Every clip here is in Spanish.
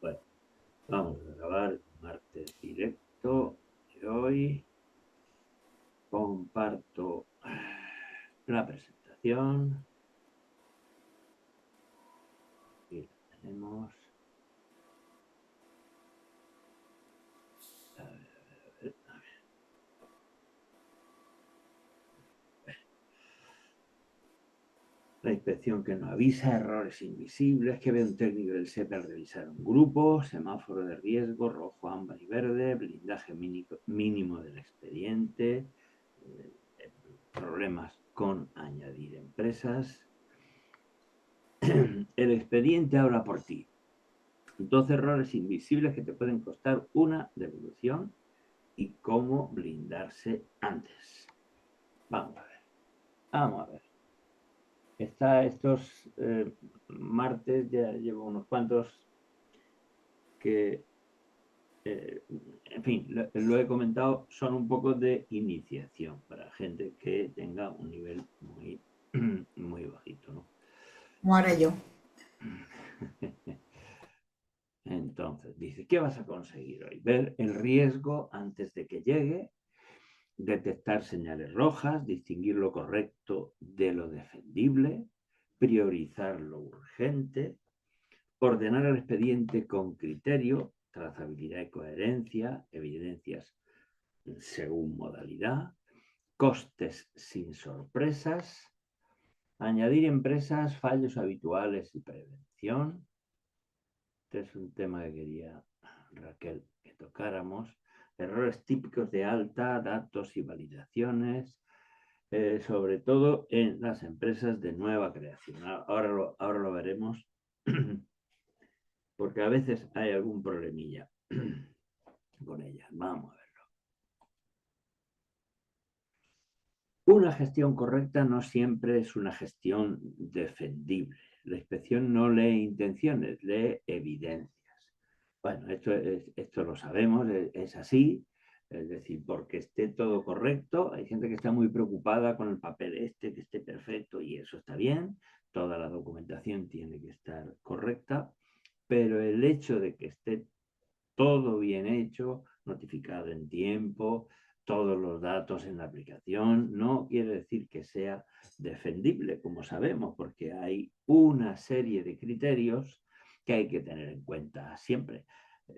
Bueno, vamos a grabar martes directo de hoy. Comparto la presentación. Aquí la tenemos. A ver. La inspección que no avisa, errores invisibles, que ve un técnico del SEPE al revisar un grupo, semáforo de riesgo, rojo, ámbar y verde, blindaje mínimo del expediente, problemas con añadir empresas. El expediente habla por ti. 12 errores invisibles que te pueden costar una devolución y cómo blindarse antes. Vamos a ver. Vamos a ver. Estos martes, ya llevo unos cuantos que, en fin, lo he comentado, son un poco de iniciación para gente que tenga un nivel muy, muy bajito, ¿no? Como ahora yo. Entonces, dice, ¿qué vas a conseguir hoy? Ver el riesgo antes de que llegue, detectar señales rojas, distinguir lo correcto de lo defendible, priorizar lo urgente, ordenar el expediente con criterio, trazabilidad y coherencia, evidencias según modalidad, costes sin sorpresas, añadir empresas, fallos habituales y prevención. Este es un tema que quería Raquel que tocáramos. Errores típicos de alta, datos y validaciones, sobre todo en las empresas de nueva creación. Ahora lo veremos, porque a veces hay algún problemilla con ellas. Vamos a ver. Una gestión correcta no siempre es una gestión defendible. La inspección no lee intenciones, lee evidencias. Bueno, esto lo sabemos, es así. Es decir, porque esté todo correcto, hay gente que está muy preocupada con el papel que esté perfecto y eso está bien. Toda la documentación tiene que estar correcta, pero el hecho de que esté todo bien hecho, notificado en tiempo, todos los datos en la aplicación, no quiere decir que sea defendible, como sabemos, porque hay una serie de criterios que hay que tener en cuenta siempre.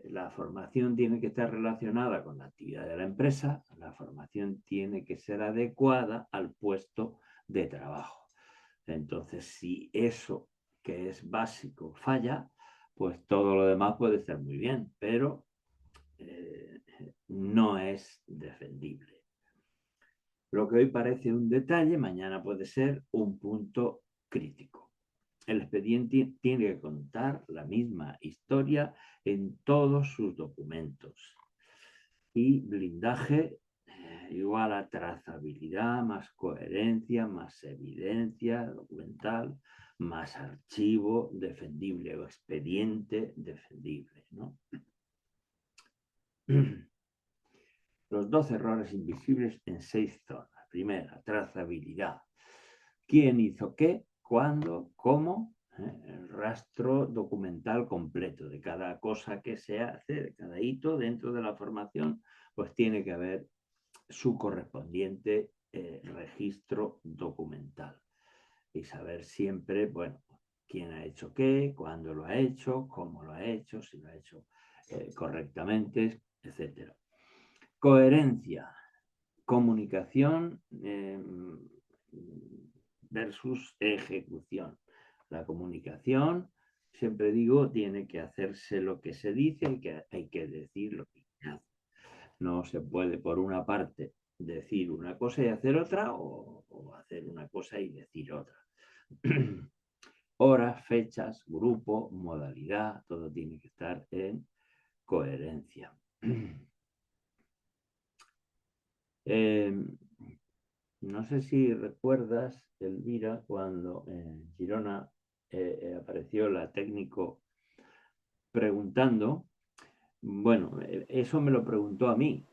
La formación tiene que estar relacionada con la actividad de la empresa, la formación tiene que ser adecuada al puesto de trabajo. Entonces, si eso que es básico falla, pues todo lo demás puede estar muy bien, pero no es defendible. Lo que hoy parece un detalle, mañana puede ser un punto crítico. El expediente tiene que contar la misma historia en todos sus documentos. Y blindaje igual a trazabilidad, más coherencia, más evidencia documental, más archivo defendible o expediente defendible, ¿no? Los 12 errores invisibles en 6 zonas. Primera, trazabilidad. ¿Quién hizo qué? ¿Cuándo? ¿Cómo? El rastro documental completo de cada cosa que se hace, de cada hito dentro de la formación, pues tiene que haber su correspondiente registro documental. Y saber siempre, bueno, quién ha hecho qué, cuándo lo ha hecho, cómo lo ha hecho, si lo ha hecho correctamente, etcétera. Coherencia, comunicación versus ejecución. La comunicación, siempre digo, tiene que hacerse lo que se dice y que hay que decir lo que se hace. No se puede, por una parte, decir una cosa y hacer otra, o hacer una cosa y decir otra. Horas, fechas, grupo, modalidad, todo tiene que estar en coherencia. No sé si recuerdas, Elvira, cuando en Girona apareció la técnico preguntando, bueno, eso me lo preguntó a mí,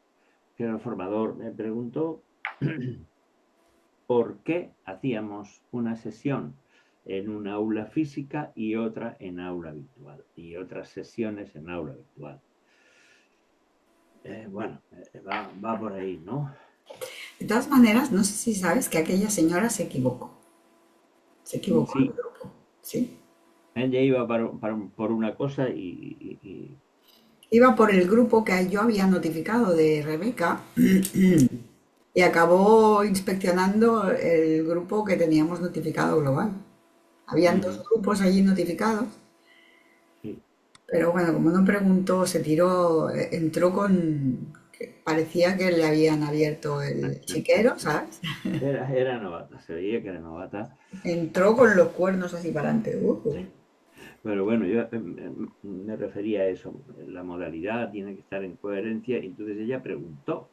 que era el formador, me preguntó por qué hacíamos una sesión en una aula física y otra en aula virtual, y otras sesiones en aula virtual. Bueno, va por ahí, ¿no? De todas maneras, no sé si sabes que aquella señora se equivocó. Se equivocó el Sí, grupo, ¿sí? ella iba por una cosa Iba por el grupo que yo había notificado de Rebeca y acabó inspeccionando el grupo que teníamos notificado global. Habían dos ujú, grupos allí notificados, sí. pero bueno, como no preguntó, se tiró, entró con... Parecía que le habían abierto el chiquero, ¿sabes? Era novata, se veía que era novata. Entró con los cuernos así para adelante. Pero bueno, yo me refería a eso. La modalidad tiene que estar en coherencia. Y entonces ella preguntó,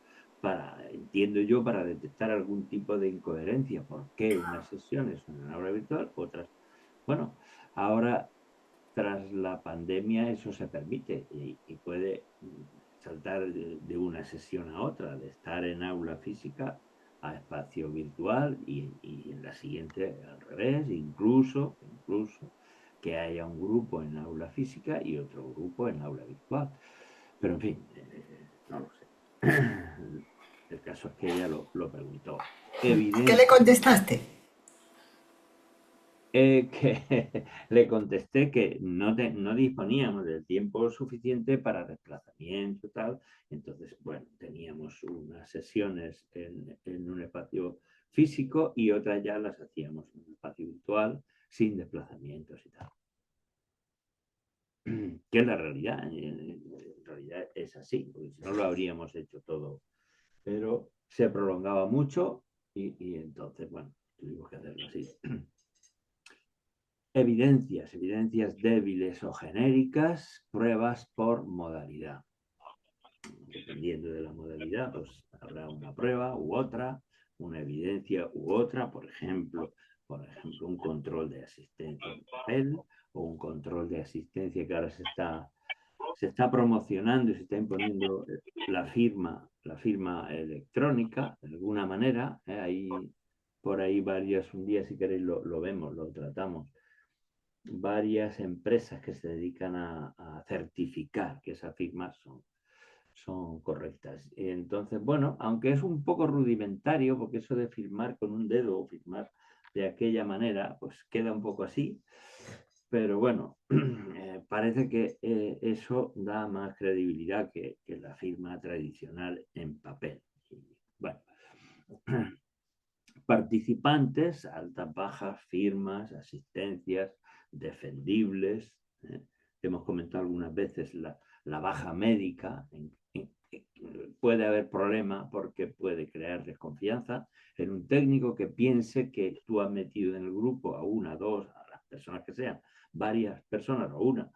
entiendo yo, para detectar algún tipo de incoherencia. ¿Por qué unas sesiones son en aula virtual, otras? Bueno, ahora tras la pandemia eso se permite y puede saltar de una sesión a otra, de estar en aula física a espacio virtual y en la siguiente al revés, incluso que haya un grupo en aula física y otro grupo en aula virtual. Pero en fin, no lo sé. El caso es que ella lo preguntó. ¿Qué le Evidencia. contestaste? Que le contesté que no disponíamos del tiempo suficiente para desplazamiento y tal. Entonces, bueno, teníamos unas sesiones en un espacio físico y otras ya las hacíamos en un espacio virtual sin desplazamientos y tal. Que es la realidad. En realidad es así, porque si no lo habríamos hecho todo. Pero se prolongaba mucho y entonces, bueno, tuvimos que hacerlo así. Evidencias débiles o genéricas, pruebas por modalidad. Dependiendo de la modalidad, pues habrá una prueba u otra, una evidencia u otra, por ejemplo, un control de asistencia en papel o un control de asistencia que ahora se está promocionando y se está imponiendo la firma electrónica de alguna manera. Hay por ahí varias, un día si queréis lo vemos, lo tratamos, varias empresas que se dedican a certificar que esas firmas son correctas. Entonces, bueno, aunque es un poco rudimentario, porque eso de firmar con un dedo o firmar de aquella manera, pues queda un poco así, pero bueno, parece que eso da más credibilidad que la firma tradicional en papel. Y, bueno, participantes, altas, bajas, firmas, asistencias, defendibles. Hemos comentado algunas veces la baja médica. Puede haber problema porque puede crear desconfianza en un técnico que piense que tú has metido en el grupo a una, dos, a las personas que sean, varias personas o una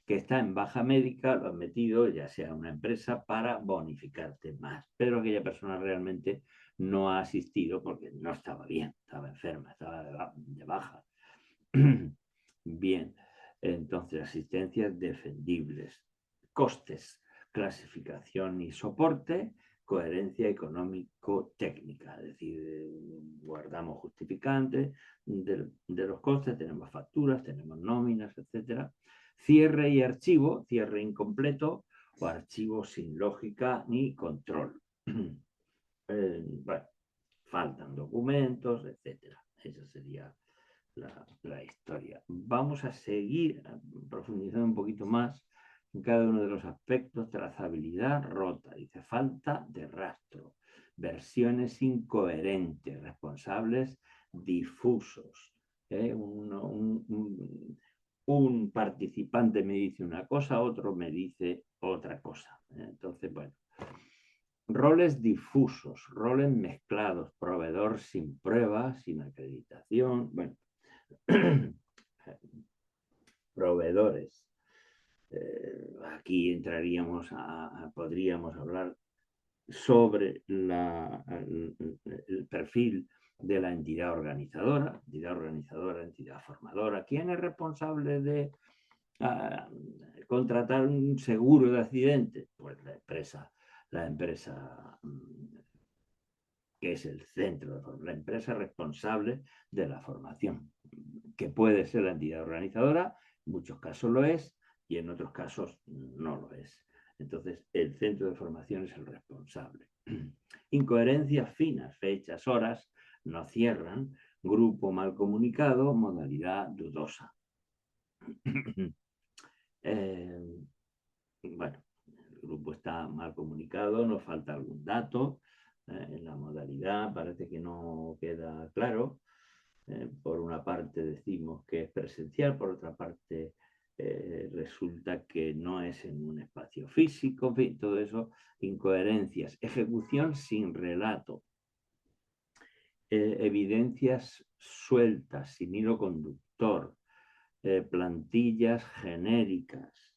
que está en baja médica, lo han metido ya sea una empresa para bonificarte más, pero aquella persona realmente no ha asistido porque no estaba bien, estaba enferma, estaba de baja. Bien, entonces asistencias defendibles, costes, clasificación y soporte, coherencia económico-técnica, es decir, guardamos justificantes de los costes, tenemos facturas, tenemos nóminas, etcétera. Cierre y archivo, cierre incompleto o archivo sin lógica ni control. Bueno, faltan documentos, etcétera. Esa sería la historia. Vamos a seguir profundizando un poquito más en cada uno de los aspectos. Trazabilidad rota, dice falta de rastro, versiones incoherentes, responsables difusos. Un participante me dice una cosa, otro me dice otra cosa. Entonces, bueno, roles difusos, roles mezclados, proveedor sin pruebas, sin acreditación, bueno, proveedores. Aquí podríamos hablar sobre el perfil de la entidad formadora. ¿Quién es responsable de contratar un seguro de accidente? Pues la empresa que es el centro, la empresa responsable de la formación, que puede ser la entidad organizadora, en muchos casos lo es y en otros casos no lo es. Entonces, el centro de formación es el responsable. Incoherencias finas, fechas, horas, no cierran, grupo mal comunicado, modalidad dudosa. Bueno, el grupo está mal comunicado, nos falta algún dato, en la modalidad parece que no queda claro. Por una parte decimos que es presencial, por otra parte resulta que no es en un espacio físico, en fin, todo eso, incoherencias, ejecución sin relato, evidencias sueltas, sin hilo conductor, plantillas genéricas.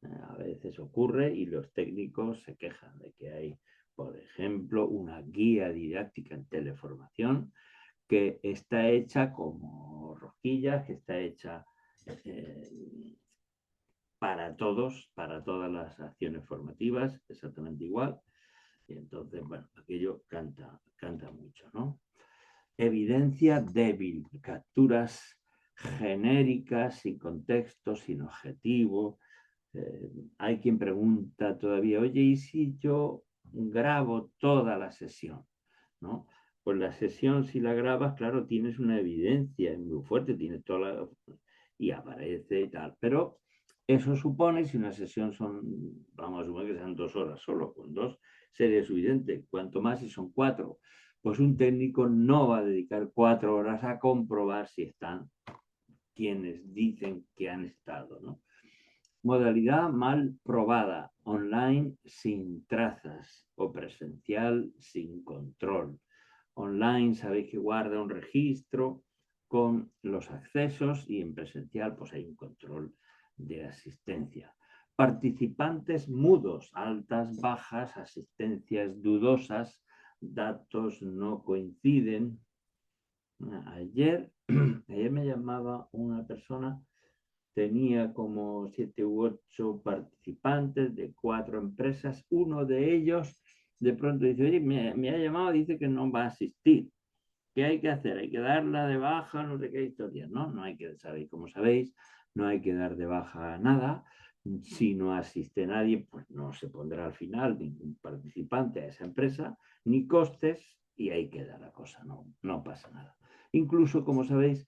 A veces ocurre y los técnicos se quejan de que hay, por ejemplo, una guía didáctica en teleformación que está hecha como rosquillas, que está hecha para todos, para todas las acciones formativas, exactamente igual. Y entonces, bueno, aquello canta mucho, ¿no? Evidencia débil, capturas genéricas, sin contexto, sin objetivo. Hay quien pregunta todavía, oye, ¿y si yo grabo toda la sesión? ¿No? Pues la sesión, si la grabas, claro, tienes una evidencia muy fuerte, tienes toda la... y aparece y tal. Pero eso supone, si una sesión son, vamos a suponer que sean 2 horas solo, con 2 sería suficiente. Cuanto más si son 4, pues un técnico no va a dedicar 4 horas a comprobar si están quienes dicen que han estado, ¿no? Modalidad mal probada, online sin trazas o presencial sin control. Online sabéis que guarda un registro con los accesos y en presencial pues hay un control de asistencia. Participantes mudos, altas, bajas, asistencias dudosas, datos no coinciden. Ayer me llamaba una persona, tenía como 7 u 8 participantes de 4 empresas. Uno de ellos de pronto dice, oye, me ha llamado, dice que no va a asistir. ¿Qué hay que hacer? Hay que darla de baja, no sé qué historia. No hay que, sabéis, como sabéis, no hay que dar de baja nada. Si no asiste nadie, pues no se pondrá al final ningún participante a esa empresa, ni costes, y ahí queda la cosa, no pasa nada. Incluso, como sabéis,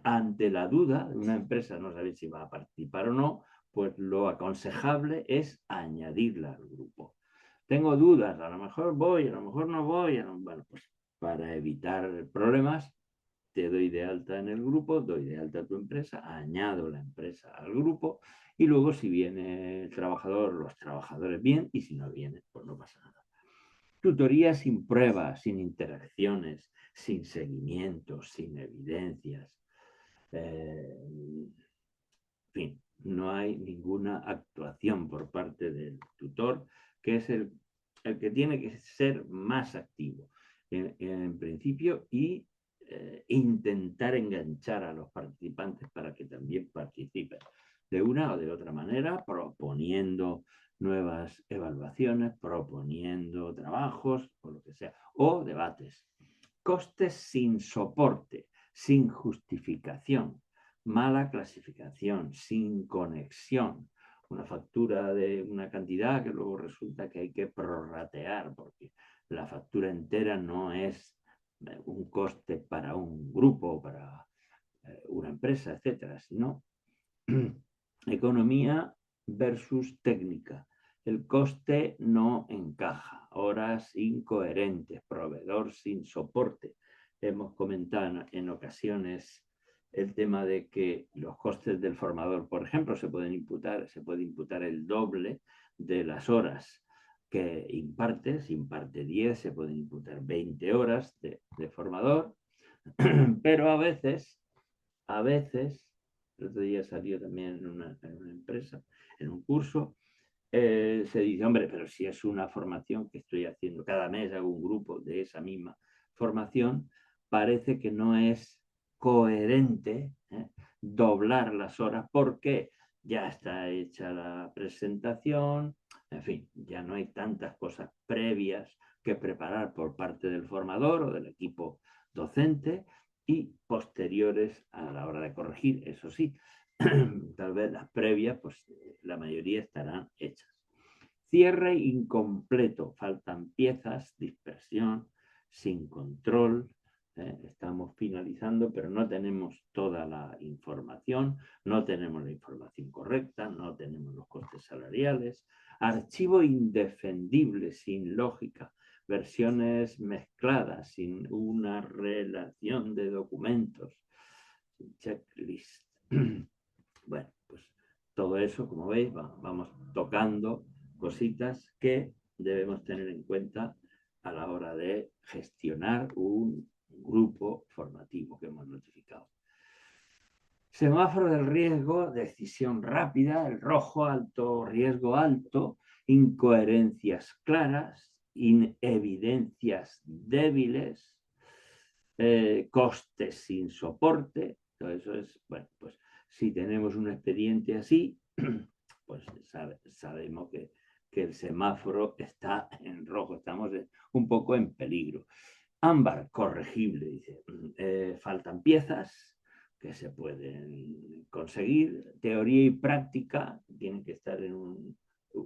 ante la duda de una empresa, no sabéis si va a participar o no, pues lo aconsejable es añadirla al grupo. Tengo dudas, a lo mejor voy, a lo mejor no voy, bueno, pues para evitar problemas, te doy de alta en el grupo, doy de alta a tu empresa, añado la empresa al grupo y luego si viene el trabajador, los trabajadores bien y si no viene, pues no pasa nada. Tutoría sin pruebas, sin interacciones, sin seguimiento, sin evidencias. En fin, no hay ninguna actuación por parte del tutor, que es el que tiene que ser más activo en principio y intentar enganchar a los participantes para que también participen de una o de otra manera, proponiendo nuevas evaluaciones, proponiendo trabajos o lo que sea, o debates. Costes sin soporte, sin justificación, mala clasificación, sin conexión, una factura de una cantidad que luego resulta que hay que prorratear porque la factura entera no es un coste para un grupo, para una empresa, etcétera, sino economía versus técnica. El coste no encaja, horas incoherentes, proveedor sin soporte. Hemos comentado en ocasiones el tema de que los costes del formador, por ejemplo, se puede imputar el doble de las horas que imparte. Si imparte 10, se pueden imputar 20 horas de formador, pero a veces, el otro día salió también en una empresa, en un curso, se dice, hombre, pero si es una formación que estoy haciendo, cada mes hago un grupo de esa misma formación, parece que no es coherente doblar las horas porque ya está hecha la presentación, en fin, ya no hay tantas cosas previas que preparar por parte del formador o del equipo docente y posteriores a la hora de corregir, eso sí. Tal vez las previas, pues la mayoría estarán hechas. Cierre incompleto, faltan piezas, dispersión, sin control. Estamos finalizando, pero no tenemos toda la información, no tenemos la información correcta, no tenemos los costes salariales. Archivo indefendible, sin lógica, versiones mezcladas, sin una relación de documentos, sin checklist. Bueno, pues todo eso, como veis, vamos tocando cositas que debemos tener en cuenta a la hora de gestionar un grupo formativo que hemos notificado. Semáforo del riesgo, decisión rápida, el rojo, alto, riesgo alto, incoherencias claras, evidencias débiles, costes sin soporte. Todo eso es, bueno, pues si tenemos un expediente así, pues sabemos que el semáforo está en rojo, estamos un poco en peligro. Ámbar, corregible, dice. Faltan piezas que se pueden conseguir. Teoría y práctica tienen que estar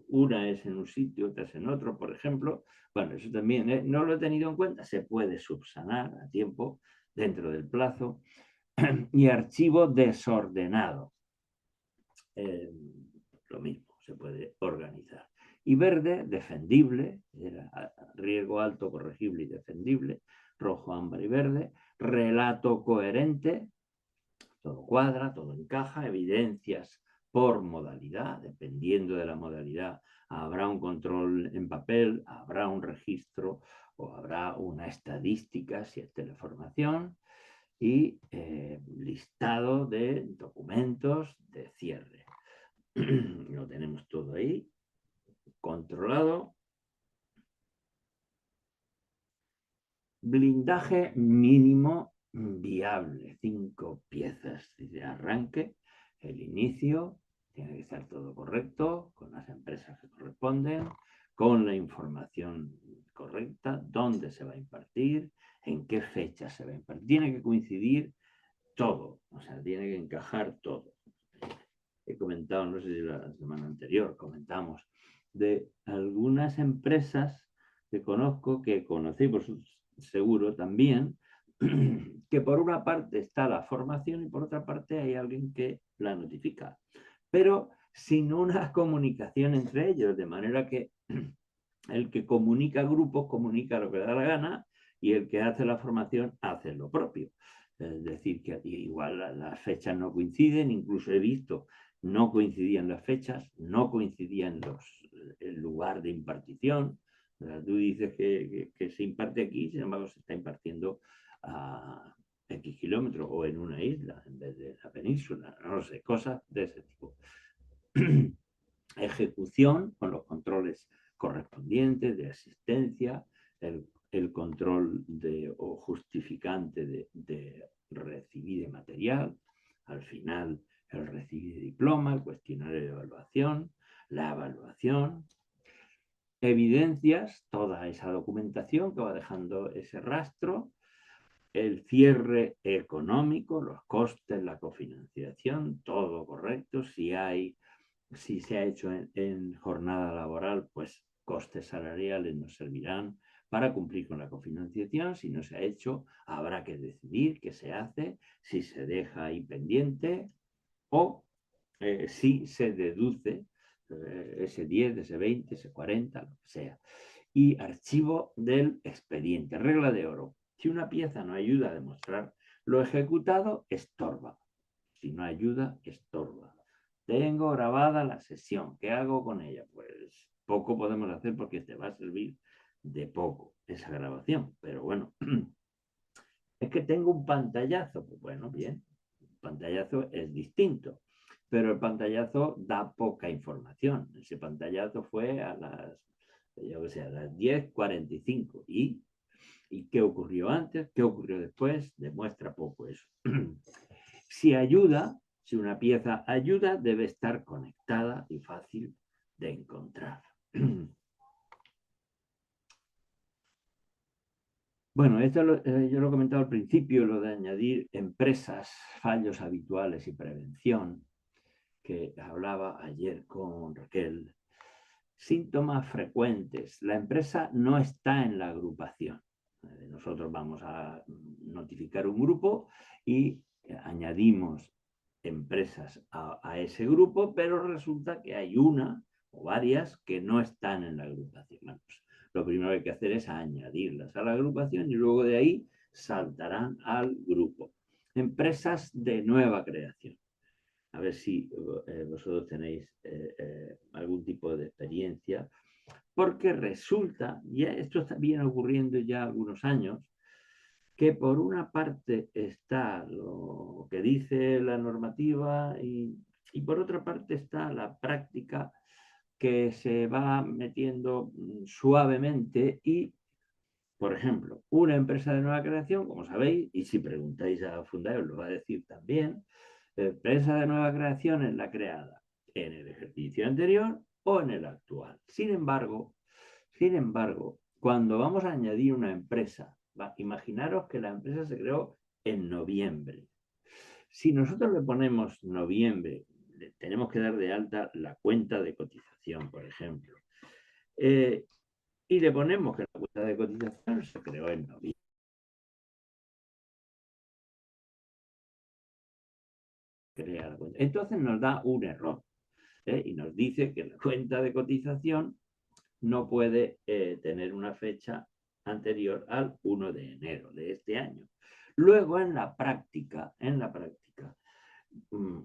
una es en un sitio, otra es en otro, por ejemplo. Bueno, eso también no lo he tenido en cuenta, se puede subsanar a tiempo dentro del plazo. Y archivo desordenado. Lo mismo, se puede organizar. Y verde, defendible, era riesgo alto, corregible y defendible, rojo, ámbar y verde. Relato coherente, todo cuadra, todo encaja, evidencias por modalidad, dependiendo de la modalidad, habrá un control en papel, habrá un registro o habrá una estadística si es teleformación y listado de documentos de cierre. Lo tenemos todo ahí, controlado. Blindaje mínimo viable, 5 piezas de arranque, el inicio, tiene que estar todo correcto, con las empresas que corresponden, con la información correcta, dónde se va a impartir, en qué fecha se va a impartir, tiene que coincidir todo, o sea, tiene que encajar todo. He comentado, no sé si la semana anterior comentamos, de algunas empresas que conozco, que conocéis seguro también, que por una parte está la formación y por otra parte hay alguien que la notifica, pero sin una comunicación entre ellos, de manera que el que comunica grupos comunica lo que le da la gana y el que hace la formación hace lo propio. Es decir, que igual las fechas no coinciden, incluso he visto no coincidían las fechas, no coincidían el lugar de impartición. O sea, tú dices que se imparte aquí, sin embargo se está impartiendo a X kilómetros o en una isla en vez de la península, no sé, cosas de ese tipo. Ejecución con los controles correspondientes de asistencia, el control o justificante de recibir de material, al final el recibir de diploma, el cuestionario de evaluación, la evaluación, evidencias, toda esa documentación que va dejando ese rastro, el cierre económico, los costes, la cofinanciación, todo correcto, si se ha hecho en jornada laboral, pues costes salariales nos servirán para cumplir con la cofinanciación. Si no se ha hecho, habrá que decidir qué se hace, si se deja ahí pendiente o si se deduce ese 10, ese 20, ese 40, lo que sea. Y archivo del expediente. Regla de oro. Si una pieza no ayuda a demostrar lo ejecutado, estorba. Si no ayuda, estorba. Tengo grabada la sesión. ¿Qué hago con ella? Pues poco podemos hacer porque te va a servir de poco esa grabación. Pero bueno, es que tengo un pantallazo. Pues bueno, bien. Un pantallazo es distinto. Pero el pantallazo da poca información. Ese pantallazo fue a las, yo que sé, a las 10:45. ¿Y qué ocurrió antes? ¿Qué ocurrió después? Demuestra poco eso. Si ayuda, si una pieza ayuda, debe estar conectada y fácil de encontrar. Bueno, yo lo he comentado al principio, lo de añadir empresas, fallos habituales y prevención, que hablaba ayer con Raquel. Síntomas frecuentes. La empresa no está en la agrupación. Nosotros vamos a notificar un grupo y añadimos empresas a ese grupo, pero resulta que hay una o varias que no están en la agrupación. Bueno, pues, lo primero que hay que hacer es añadirlas a la agrupación y luego de ahí saltarán al grupo. Empresas de nueva creación. A ver si vosotros tenéis algún tipo de experiencia, porque resulta, ya esto viene ocurriendo ya algunos años, que por una parte está lo que dice la normativa y por otra parte está la práctica que se va metiendo suavemente y, por ejemplo, una empresa de nueva creación, como sabéis, y si preguntáis a Fundae os lo va a decir también, empresa de nueva creación es la creada en el ejercicio anterior o en el actual. Sin embargo, cuando vamos a añadir una empresa, imaginaros que la empresa se creó en noviembre. Si nosotros le ponemos noviembre, tenemos que dar de alta la cuenta de cotización, por ejemplo, y le ponemos que la cuenta de cotización se creó en noviembre. Entonces nos da un error y nos dice que la cuenta de cotización no puede tener una fecha anterior al 1 de enero de este año. Luego, en la práctica,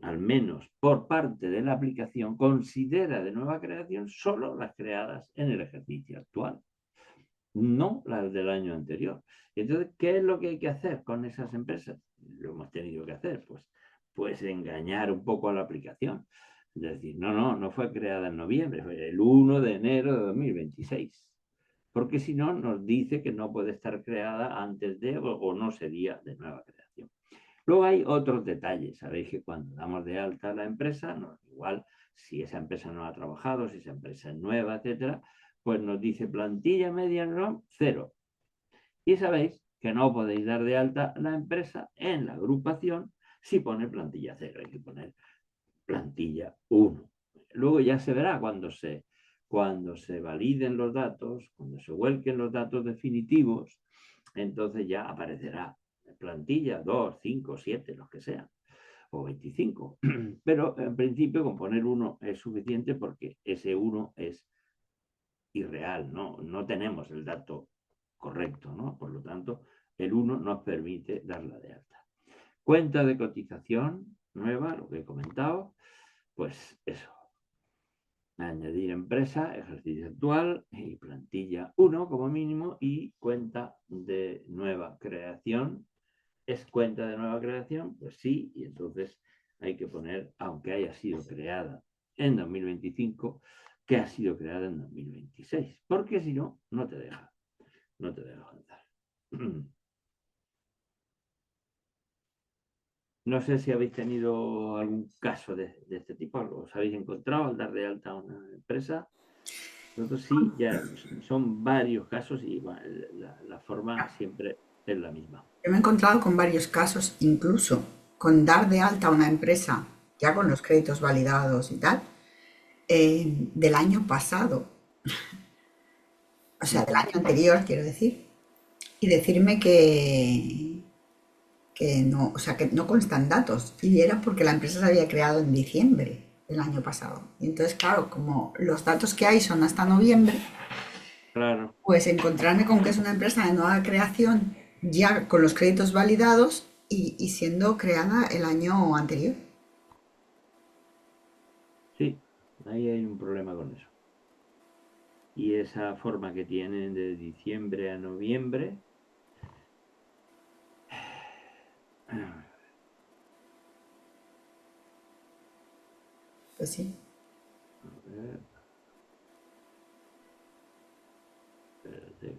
al menos por parte de la aplicación, considera de nueva creación solo las creadas en el ejercicio actual, no las del año anterior. Entonces, ¿qué es lo que hay que hacer con esas empresas? Lo hemos tenido que hacer, pues engañar un poco a la aplicación. Es decir, no fue creada en noviembre, fue el 1 de enero de 2026. Porque si no, nos dice que no puede estar creada antes de o no sería de nueva creación. Luego hay otros detalles. Sabéis que cuando damos de alta a la empresa, igual si esa empresa no ha trabajado, si esa empresa es nueva, etcétera, pues nos dice plantilla media no, 0. Y sabéis que no podéis dar de alta la empresa en la agrupación si pone plantilla 0. Hay que poner plantilla 1. Luego ya se verá cuando se validen los datos, cuando se vuelquen los datos definitivos, entonces ya aparecerá plantilla 2, 5, 7, los que sean, o 25. Pero en principio con poner 1 es suficiente porque ese 1 es irreal, no tenemos el dato correcto, ¿no? Por lo tanto, el 1 nos permite darla de alta. Cuenta de cotización nueva, lo que he comentado, pues eso. Añadir empresa, ejercicio actual y plantilla 1 como mínimo y cuenta de nueva creación. ¿Es cuenta de nueva creación? Pues sí, y entonces hay que poner, aunque haya sido creada en 2025, que ha sido creada en 2026, porque si no, no te deja avanzar. No sé si habéis tenido algún caso de este tipo, os habéis encontrado al dar de alta a una empresa. Nosotros sí, ya son varios casos y la forma siempre es la misma. Yo me he encontrado con varios casos, incluso con dar de alta a una empresa, ya con los créditos validados y tal, del año pasado, o sea, del año anterior, quiero decir, y decirme que no, o sea, que no constan datos. Y era porque la empresa se había creado en diciembre del año pasado. Y entonces, claro, como los datos que hay son hasta noviembre, Claro, pues encontrarme con que es una empresa de nueva creación ya con los créditos validados y siendo creada el año anterior. sí, ahí hay un problema con eso. Y esa forma que tienen de diciembre a noviembre, a Pues sí. ver, espérate,